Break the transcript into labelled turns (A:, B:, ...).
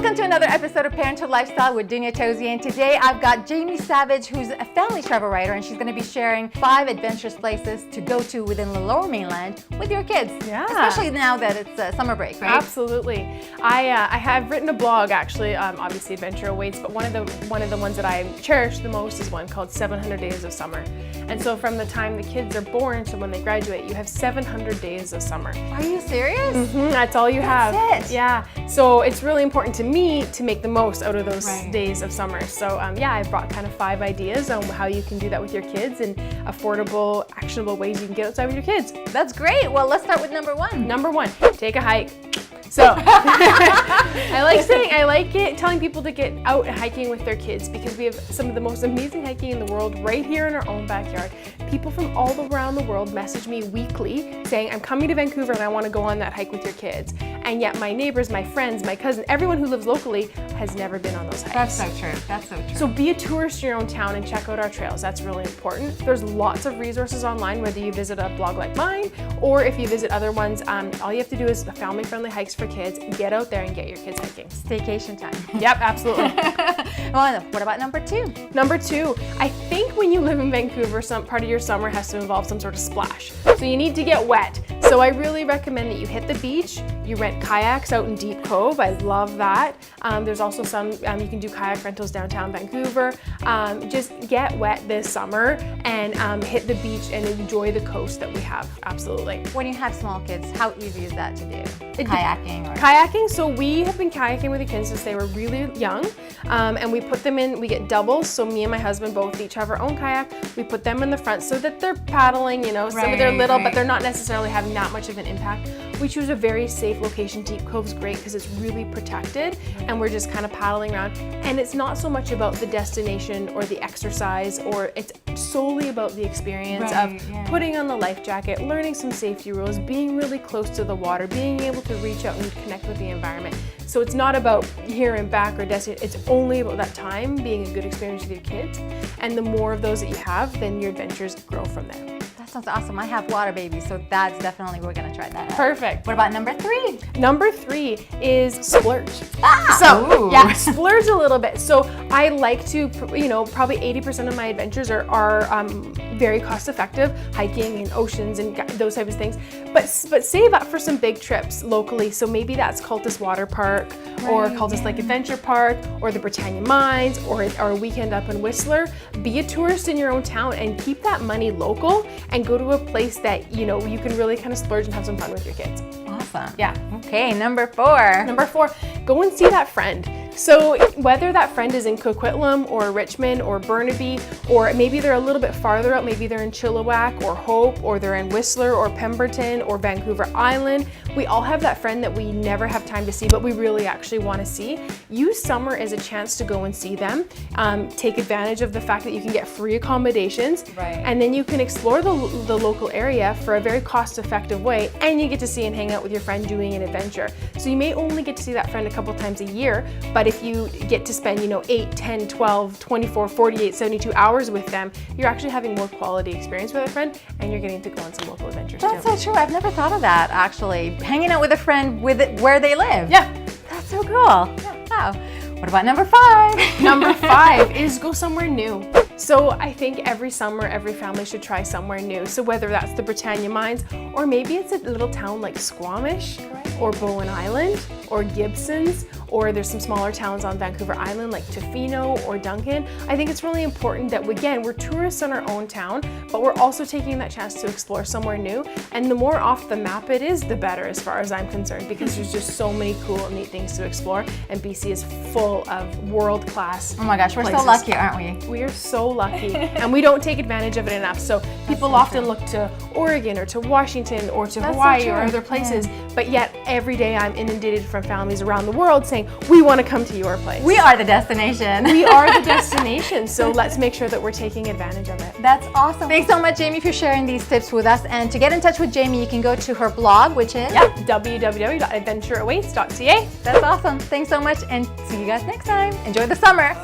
A: Welcome to another episode of Parenthood Lifestyle with Dunia Tozy, and today I've got Jami Savage, who's a family travel writer, and she's going to be sharing 5 adventurous places to go to within the lower mainland with your kids.
B: Yeah.
A: Especially now that it's summer break, right?
B: Absolutely. I have written a blog, actually, obviously Adventure Awaits, but one of the ones that I cherish the most is one called 700 Days of Summer. And so from the time the kids are born to when they graduate, you have 700 days of summer.
A: Are you serious?
B: Mm-hmm, that's all you have.
A: That's it.
B: Yeah. So it's really important to me to make the most out of those
A: Right.
B: days of summer. So yeah, I brought kind of 5 ideas on how you can do that with your kids and affordable, actionable ways you can get outside with your kids.
A: That's great. Well, let's start with number 1.
B: Number 1, take a hike. So I like telling people to get out hiking with their kids because we have some of the most amazing hiking in the world right here in our own backyard. People from all around the world message me weekly saying, I'm coming to Vancouver and I want to go on that hike with your kids. And yet my neighbors, my friends, my cousin, everyone who lives locally has never been on those hikes.
A: That's so true. That's so true.
B: So be a tourist in your own town and check out our trails. That's really important. There's lots of resources online, whether you visit a blog like mine or if you visit other ones. All you have to do is family-friendly hikes for kids. Get out there and get your kids hiking.
A: Staycation time.
B: Yep, absolutely.
A: Well, what about number 2?
B: Number 2, I think when you live in Vancouver, some part of your summer has to involve some sort of splash. So you need to get wet. So I really recommend that you hit the beach, you rent kayaks out in Deep Cove. I love that. There's also some, you can do kayak rentals downtown Vancouver. Just get wet this summer and hit the beach and enjoy the coast that we have, absolutely.
A: When you have small kids, how easy is that to do? Kayaking?
B: Kayaking, so we have been kayaking with the kids since they were really young, and we put them in, we get doubles, so me and my husband both each have our own kayak. We put them in the front so that they're paddling, you know, some of they're little, but they're not necessarily having that much of an impact. We choose a very safe location. Deep Cove's great because it's really protected, and we're just kind of paddling around. And it's not so much about the destination or the exercise, or it's solely about the experience of putting on the life jacket, learning some safety rules, being really close to the water, being able to reach out and connect with the environment. So it's not about here and back or destination, it's only about that time being a good experience with your kids. And the more of those that you have, then your adventures grow from there.
A: That sounds awesome. I have water babies, so that's definitely, we're gonna try that out.
B: Perfect.
A: What about number 3?
B: Number 3 is splurge.
A: Ooh.
B: Yeah, splurge a little bit. So I like to, you know, probably 80% of my adventures are very cost effective, hiking and oceans and those types of things. But save up for some big trips locally. So maybe that's Cultus Water Park or Cultus Lake Adventure Park or the Britannia Mines or a weekend up in Whistler. Be a tourist in your own town and keep that money local and go to a place that, you know, you can really kind of splurge and have some fun with your kids.
A: Awesome.
B: Yeah.
A: Okay, number 4.
B: Number 4, go and see that friend. So whether that friend is in Coquitlam or Richmond or Burnaby, or maybe they're a little bit farther out, maybe they're in Chilliwack or Hope, or they're in Whistler or Pemberton or Vancouver Island, we all have that friend that we never have time to see, but we really actually want to see. Use summer as a chance to go and see them. Take advantage of the fact that you can get free accommodations, and then you can explore the local area for a very cost-effective way, and you get to see and hang out with your friend doing an adventure. So you may only get to see that friend a couple times a year, but if you get to spend, you know, 8, 10, 12, 24, 48, 72 hours with them, you're actually having more quality experience with a friend, and you're getting to go on some local adventures too.
A: That's so true. I've never thought of that, actually. Hanging out with a friend where they live.
B: Yeah.
A: That's so cool. Wow. What about number 5?
B: Number 5 is go somewhere new. So I think every summer, every family should try somewhere new. So whether that's the Britannia Mines, or maybe it's a little town like Squamish, or Bowen Island, or Gibsons, or there's some smaller towns on Vancouver Island like Tofino or Duncan. I think it's really important that, again, we're tourists in our own town, but we're also taking that chance to explore somewhere new. And the more off the map it is, the better as far as I'm concerned, because there's just so many cool and neat things to explore, and BC is full of world-class
A: Oh my gosh, we're
B: places.
A: so lucky, aren't we?
B: We are so lucky, and we don't take advantage of it enough. So people often look to Oregon or to Washington or to Hawaii or other places, but yet every day I'm inundated from families around the world saying, we want to come to your place.
A: We are the destination.
B: We are the destination, so let's make sure that we're taking advantage of it.
A: That's awesome. Thanks so much, Jami, for sharing these tips with us. And to get in touch with Jami, you can go to her blog, which is
B: www.adventureawaits.ca.
A: That's awesome. Thanks so much, and see you guys next time. Enjoy the summer.